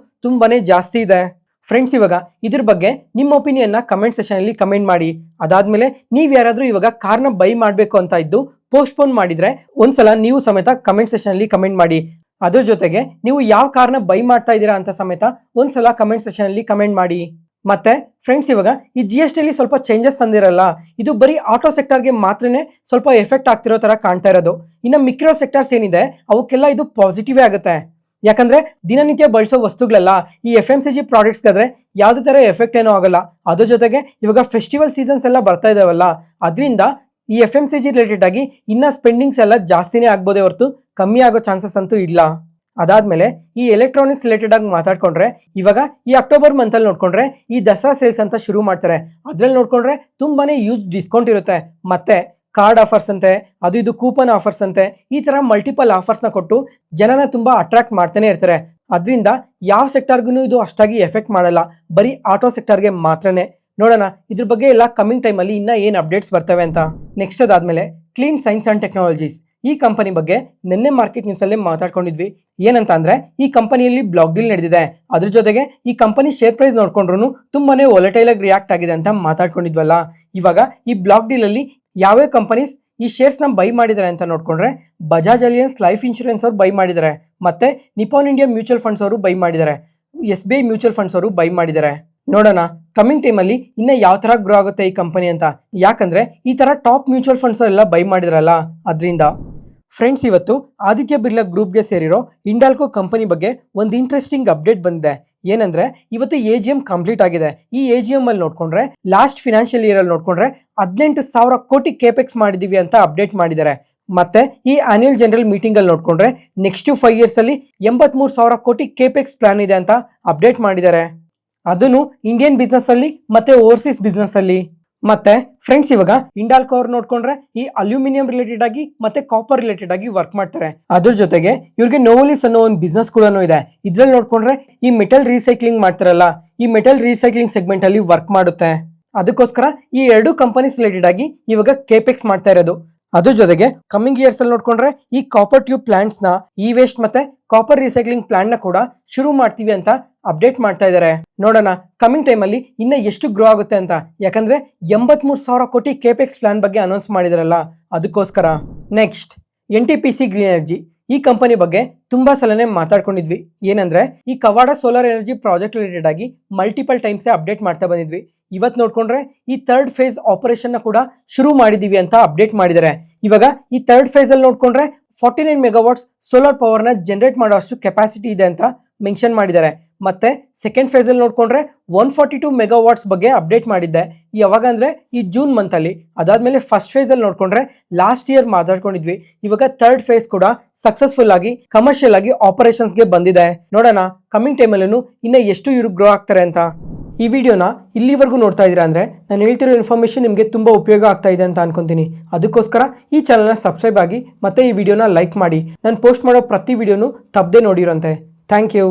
ತುಂಬಾನೇ ಜಾಸ್ತಿ ಇದೆ. ಫ್ರೆಂಡ್ಸ್, ಇವಾಗ ಇದ್ರ ಬಗ್ಗೆ ನಿಮ್ಮ ಒಪಿನಿಯನ್ ನ ಕಮೆಂಟ್ ಸೆಷನ್ ಅಲ್ಲಿ ಕಮೆಂಟ್ ಮಾಡಿ. ಅದಾದ್ಮೇಲೆ ನೀವ್ ಯಾರಾದ್ರೂ ಇವಾಗ ಕಾರ್ನ ಬೈ ಮಾಡ್ಬೇಕು ಅಂತ ಇದ್ದು ಪೋಸ್ಟ್ಪೋನ್ ಮಾಡಿದ್ರೆ ಒಂದ್ಸಲ ನೀವು ಸಮೇತ ಕಮೆಂಟ್ ಸೆಷನ್ ಅಲ್ಲಿ ಕಮೆಂಟ್ ಮಾಡಿ. ಅದ್ರ ಜೊತೆಗೆ ನೀವು ಯಾವ ಕಾರ್ನ ಬೈ ಮಾಡ್ತಾ ಇದ್ದೀರಾ ಅಂತ ಸಮೇತ ಒಂದ್ಸಲ ಕಮೆಂಟ್ ಸೆಕ್ಷನ್ ಅಲ್ಲಿ ಕಮೆಂಟ್ ಮಾಡಿ. ಮತ್ತೆ ಫ್ರೆಂಡ್ಸ್, ಇವಾಗ ಈ GST ಅಲ್ಲಿ ಸ್ವಲ್ಪ ಚೇಂಜಸ್ ತಂದಿರಲ್ಲ, ಇದು ಬರೀ ಆಟೋ ಸೆಕ್ಟರ್ಗೆ ಮಾತ್ರನೇ ಸ್ವಲ್ಪ ಎಫೆಕ್ಟ್ ಆಗ್ತಿರೋ ತರ ಕಾಣ್ತಾ ಇರೋದು. ಇನ್ನು ಮಿಕ್ಕಿರೋ ಸೆಕ್ಟರ್ಸ್ ಏನಿದೆ ಅವಕ್ಕೆಲ್ಲ ಇದು ಪಾಸಿಟಿವ್ ಆಗುತ್ತೆ. ಯಾಕಂದ್ರೆ ದಿನನಿತ್ಯ ಬಳಸೋ ವಸ್ತುಗಳೆಲ್ಲ ಈ FMCG ಪ್ರಾಡಕ್ಟ್ಸ್ಗಾದ್ರೆ ಯಾವುದೇ ತರ ಎಫೆಕ್ಟ್ ಏನೂ ಆಗಲ್ಲ. ಅದ್ರ ಜೊತೆಗೆ ಇವಾಗ ಫೆಸ್ಟಿವಲ್ ಸೀಸನ್ಸ್ ಎಲ್ಲ ಬರ್ತಾ ಇದಾವಲ್ಲ, ಅದರಿಂದ ಈ FMCG ರಿಲೇಟೆಡ್ ಆಗಿ ಇನ್ನ ಸ್ಪೆಂಡಿಂಗ್ಸ್ ಎಲ್ಲ ಜಾಸ್ತಿನೇ ಆಗ್ಬೋದೇ ಹೊರತು ಕಮ್ಮಿ ಆಗೋ ಚಾನ್ಸಸ್ ಅಂತೂ ಇಲ್ಲ. ಅದಾದ್ಮೇಲೆ ಈ ಎಲೆಕ್ಟ್ರಾನಿಕ್ಸ್ ರಿಲೇಟೆಡ್ ಆಗಿ ಮಾತಾಡ್ಕೊಂಡ್ರೆ, ಇವಾಗ ಈ ಅಕ್ಟೋಬರ್ ಮಂತ್ ಅಲ್ಲಿ ನೋಡ್ಕೊಂಡ್ರೆ ಈ ದಸರಾ ಸೇಲ್ಸ್ ಅಂತ ಶುರು ಮಾಡ್ತಾರೆ. ಅದ್ರಲ್ಲಿ ನೋಡ್ಕೊಂಡ್ರೆ ತುಂಬಾನೇ ಯೂಸ್ ಡಿಸ್ಕೌಂಟ್ ಇರುತ್ತೆ. ಮತ್ತೆ ಕಾರ್ಡ್ ಆಫರ್ಸ್ ಅಂತೆ, ಅದು ಇದು ಕೂಪನ್ ಆಫರ್ಸ್ ಅಂತೆ, ಈ ತರ ಮಲ್ಟಿಪಲ್ ಆಫರ್ಸ್ನ ಕೊಟ್ಟು ಜನನ ತುಂಬಾ ಅಟ್ರಾಕ್ಟ್ ಮಾಡ್ತಾನೆ ಇರ್ತಾರೆ. ಅದರಿಂದ ಯಾವ ಸೆಕ್ಟರ್ಗೂ ಇದು ಅಷ್ಟಾಗಿ ಎಫೆಕ್ಟ್ ಮಾಡಲ್ಲ, ಬರೀ ಆಟೋ ಸೆಕ್ಟರ್ಗೆ ಮಾತ್ರನೇ. ನೋಡೋಣ ಇದ್ರ ಬಗ್ಗೆ ಎಲ್ಲ ಕಮಿಂಗ್ ಟೈಮಲ್ಲಿ ಇನ್ನ ಏನು ಅಪ್ಡೇಟ್ಸ್ ಬರ್ತವೆ ಅಂತ. ನೆಕ್ಸ್ಟ್ ಅದಾದ್ಮೇಲೆ ಕ್ಲೀನ್ ಸೈನ್ಸ್ ಅಂಡ್ ಟೆಕ್ನಾಲಜೀಸ್, ಈ ಕಂಪನಿ ಬಗ್ಗೆ ನಿನ್ನೆ ಮಾರ್ಕೆಟ್ ನ್ಯೂಸ್ ಅಲ್ಲಿ ಮಾತಾಡ್ಕೊಂಡಿದ್ವಿ. ಏನಂತ ಅಂದ್ರೆ ಈ ಕಂಪನಿಯಲ್ಲಿ ಬ್ಲಾಕ್ ಡೀಲ್ ನಡೆದಿದೆ. ಅದ್ರ ಜೊತೆಗೆ ಈ ಕಂಪನಿ ಶೇರ್ ಪ್ರೈಸ್ ನೋಡ್ಕೊಂಡ್ರು ತುಂಬಾನೇ ವೊಲಟೈಲ್ ಆಗಿ ರಿಯಾಕ್ಟ್ ಆಗಿದೆ ಅಂತ ಮಾತಾಡ್ಕೊಂಡಿದ್ವಲ್ಲ. ಇವಾಗ ಈ ಬ್ಲಾಕ್ ಡೀಲ್ ಅಲ್ಲಿ ಯಾವ್ಯಾವ ಕಂಪನೀಸ್ ಈ ಶೇರ್ಸ್ ನ ಬೈ ಮಾಡಿದ್ದಾರೆ ಅಂತ ನೋಡ್ಕೊಂಡ್ರೆ, ಬಜಾಜ್ ಅಲಿಯನ್ಸ್ ಲೈಫ್ ಇನ್ಶೂರೆನ್ಸ್ ಅವರು ಬೈ ಮಾಡಿದ್ದಾರೆ, ಮತ್ತೆ ನಿಪಾನ್ ಇಂಡಿಯಾ ಮ್ಯೂಚುವಲ್ ಫಂಡ್ಸ್ ಅವರು ಬೈ ಮಾಡಿದ್ದಾರೆ, SBI ಮ್ಯೂಚುವಲ್ ಫಂಡ್ಸ್ ಅವರು ಬೈ ಮಾಡಿದ್ದಾರೆ. ನೋಡೋಣ ಕಮಿಂಗ್ ಟೈಮ್ ಅಲ್ಲಿ ಇನ್ನ ಯಾವ ತರ ಗ್ರೋ ಆಗುತ್ತೆ ಈ ಕಂಪನಿ ಅಂತ. ಯಾಕಂದ್ರೆ ಈ ತರ ಟಾಪ್ ಮ್ಯೂಚುವಲ್ ಫಂಡ್ಸ್ ಎಲ್ಲ ಬೈ ಮಾಡಿದ್ರಲ್ಲ, ಅದರಿಂದ. ಫ್ರೆಂಡ್ಸ್, ಇವತ್ತು ಆದಿತ್ಯ ಬಿರ್ಲಾ ಗ್ರೂಪ್ಗೆ ಸೇರಿರೋ ಹಿಂಡಾಲ್ಕೋ ಕಂಪನಿ ಬಗ್ಗೆ ಒಂದು ಇಂಟ್ರೆಸ್ಟಿಂಗ್ ಅಪ್ಡೇಟ್ ಬಂದಿದೆ. ಏನಂದ್ರೆ ಇವತ್ತು AGM ಕಂಪ್ಲೀಟ್ ಆಗಿದೆ. ಈ AGM ಅಲ್ಲಿ ನೋಡ್ಕೊಂಡ್ರೆ ಲಾಸ್ಟ್ ಫಿನಾನ್ಷಿಯಲ್ ಇಯರ್ ಅಲ್ಲಿ ನೋಡ್ಕೊಂಡ್ರೆ 18,000 ಕೋಟಿ ಕೇಪೆಕ್ಸ್ ಮಾಡಿದೀವಿ ಅಂತ ಅಪ್ಡೇಟ್ ಮಾಡಿದ್ದಾರೆ. ಮತ್ತೆ ಈ ಆನ್ಯುವಲ್ ಜನರಲ್ ಮೀಟಿಂಗ್ ಅಲ್ಲಿ ನೋಡ್ಕೊಂಡ್ರೆ ನೆಕ್ಸ್ಟ್ 5 ಇಯರ್ಸ್ ಅಲ್ಲಿ 83,000 ಕೋಟಿ ಕೇಪೆಕ್ಸ್ ಪ್ಲಾನ್ ಇದೆ ಅಂತ ಅಪ್ಡೇಟ್ ಮಾಡಿದ್ದಾರೆ. ಅದನ್ನು ಇಂಡಿಯನ್ ಬಿಸ್ನೆಸ್ ಅಲ್ಲಿ ಮತ್ತೆ ಓವರ್ಸೀಸ್ ಬಿಸ್ನೆಸ್ ಅಲ್ಲಿ. ಮತ್ತೆ ಫ್ರೆಂಡ್ಸ್, ಇವಾಗ ಹಿಂಡಾಲ್ಕೋ ಅವ್ರು ನೋಡ್ಕೊಂಡ್ರೆ ಈ ಅಲ್ಯೂಮಿನಿಯಂ ರಿಲೇಟೆಡ್ ಆಗಿ ಮತ್ತೆ ಕಾಪರ್ ರಿಲೇಟೆಡ್ ಆಗಿ ವರ್ಕ್ ಮಾಡ್ತಾರೆ. ಅದ್ರ ಜೊತೆಗೆ ಇವ್ರಿಗೆ ನೋವಲಿಸ್ ಅನ್ನೋ ಒಂದು ಬಿಸ್ನೆಸ್ ಕೂಡ ಇದೆ. ಇದ್ರಲ್ಲಿ ನೋಡ್ಕೊಂಡ್ರೆ ಈ ಮೆಟಲ್ ರೀಸೈಕ್ಲಿಂಗ್ ಮಾಡ್ತಾರಲ್ಲ, ಈ ಮೆಟಲ್ ರೀಸೈಕ್ಲಿಂಗ್ ಸೆಗ್ಮೆಂಟ್ ಅಲ್ಲಿ ವರ್ಕ್ ಮಾಡುತ್ತೆ. ಅದಕ್ಕೋಸ್ಕರ ಈ ಎರಡು ಕಂಪನೀಸ್ ರಿಲೇಟೆಡ್ ಆಗಿ ಇವಾಗ ಕೇಪೆಕ್ಸ್ ಮಾಡ್ತಾ ಇರೋದು. ಅದ್ರ ಜೊತೆಗೆ ಕಮಿಂಗ್ ಇಯರ್ಸ್ ಅಲ್ಲಿ ನೋಡ್ಕೊಂಡ್ರೆ ಈ ಕಾಪರ್ ಟ್ಯೂಬ್ ಪ್ಲಾಂಟ್ಸ್ ನ, ಇ ವೇಸ್ಟ್ ಮತ್ತೆ ಕಾಪರ್ ರೀಸೈಕ್ಲಿಂಗ್ ಪ್ಲಾಂಟ್ ನ ಕೂಡ ಶುರು ಮಾಡ್ತೀವಿ ಅಂತ ಅಪ್ಡೇಟ್ ಮಾಡ್ತಾ ಇದ್ದಾರೆ. ನೋಡೋಣ ಕಮಿಂಗ್ ಟೈಮ್ ಅಲ್ಲಿ ಇನ್ನ ಎಷ್ಟು ಗ್ರೋ ಆಗುತ್ತೆ ಅಂತ. ಯಾಕಂದ್ರೆ 83,000 ಕೋಟಿ ಕೇಪೆಕ್ಸ್ ಪ್ಲಾನ್ ಬಗ್ಗೆ ಅನೌನ್ಸ್ ಮಾಡಿದಾರಲ್ಲ, ಅದಕ್ಕೋಸ್ಕರ. ನೆಕ್ಸ್ಟ್ NTPC ಗ್ರೀನ್ ಎನರ್ಜಿ, ಈ ಕಂಪನಿ ಬಗ್ಗೆ ತುಂಬಾ ಸಲನೇ ಮಾತಾಡ್ಕೊಂಡಿದ್ವಿ. ಏನಂದ್ರೆ ಈ ಕವಾಡ ಸೋಲಾರ್ ಎನರ್ಜಿ ಪ್ರಾಜೆಕ್ಟ್ ರಿಲೇಟೆಡ್ ಆಗಿ ಮಲ್ಟಿಪಲ್ ಟೈಮ್ಸ್ ಅಪ್ಡೇಟ್ ಮಾಡ್ತಾ ಬಂದಿದ್ವಿ. ಇವತ್ತು ನೋಡ್ಕೊಂಡ್ರೆ ಈ 3rd ಫೇಸ್ ಆಪರೇಷನ್ ನ ಕೂಡ ಶುರು ಮಾಡಿದೀವಿ ಅಂತ ಅಪ್ಡೇಟ್ ಮಾಡಿದ್ದಾರೆ. ಇವಾಗ ಈ 3rd ಫೇಸ್ ಅಲ್ಲಿ ನೋಡ್ಕೊಂಡ್ರೆ 49 ಮೆಗಾವಾಟ್ಸ್ ಸೋಲಾರ್ ಪವರ್ ನ ಜನರೇಟ್ ಮಾಡೋ ಅಷ್ಟು ಕೆಪಾಸಿಟಿ ಇದೆ ಅಂತ ಮೆನ್ಷನ್ ಮಾಡಿದ್ದಾರೆ. ಮತ್ತೆ ಸೆಕೆಂಡ್ ಫೇಸ್ ಅಲ್ಲಿ ನೋಡ್ಕೊಂಡ್ರೆ 142 ಮೆಗಾವಾಟ್ಸ್ ಬಗ್ಗೆ ಅಪ್ಡೇಟ್ ಮಾಡಿದ್ದೆ. ಯಾವಾಗ ಅಂದ್ರೆ ಈ ಜೂನ್ ಮಂತ್ ಅಲ್ಲಿ. ಅದಾದ್ಮೇಲೆ ಫಸ್ಟ್ ಫೇಸ್ ಅಲ್ಲಿ ನೋಡ್ಕೊಂಡ್ರೆ ಲಾಸ್ಟ್ ಇಯರ್ ಮಾತಾಡ್ಕೊಂಡಿದ್ವಿ. ಇವಾಗ 3rd ಫೇಸ್ ಕೂಡ ಸಕ್ಸಸ್ಫುಲ್ ಆಗಿ ಕಮರ್ಷಿಯಲ್ ಆಗಿ ಆಪರೇಷನ್ಸ್ ಗೆ ಬಂದಿದೆ. ನೋಡೋಣ ಕಮಿಂಗ್ ಟೈಮ್ ಅಲ್ಲೂ ಇನ್ನ ಎಷ್ಟು ಇವ್ರು ಗ್ರೋ ಆಗ್ತಾರೆ ಅಂತ. ಈ ವಿಡಿಯೋನ ಇಲ್ಲಿವರೆಗೂ ನೋಡ್ತಾ ಇದ್ದೀರಾ ಅಂದರೆ ನಾನು ಹೇಳ್ತಿರೋ ಇನ್ಫಾರ್ಮೇಷನ್ ನಿಮಗೆ ತುಂಬ ಉಪಯೋಗ ಆಗ್ತಾ ಇದೆ ಅಂತ ಅನ್ಕೊಂತೀನಿ. ಅದಕ್ಕೋಸ್ಕರ ಈ ಚಾನಲ್ನ ಸಬ್ಸ್ಕ್ರೈಬ್ ಆಗಿ ಮತ್ತೆ ಈ ವಿಡಿಯೋನ ಲೈಕ್ ಮಾಡಿ. ನಾನು ಪೋಸ್ಟ್ ಮಾಡೋ ಪ್ರತಿ ವಿಡಿಯೋನು ತಪ್ಪದೆ ನೋಡಿರೋಂತೆ. Thank you.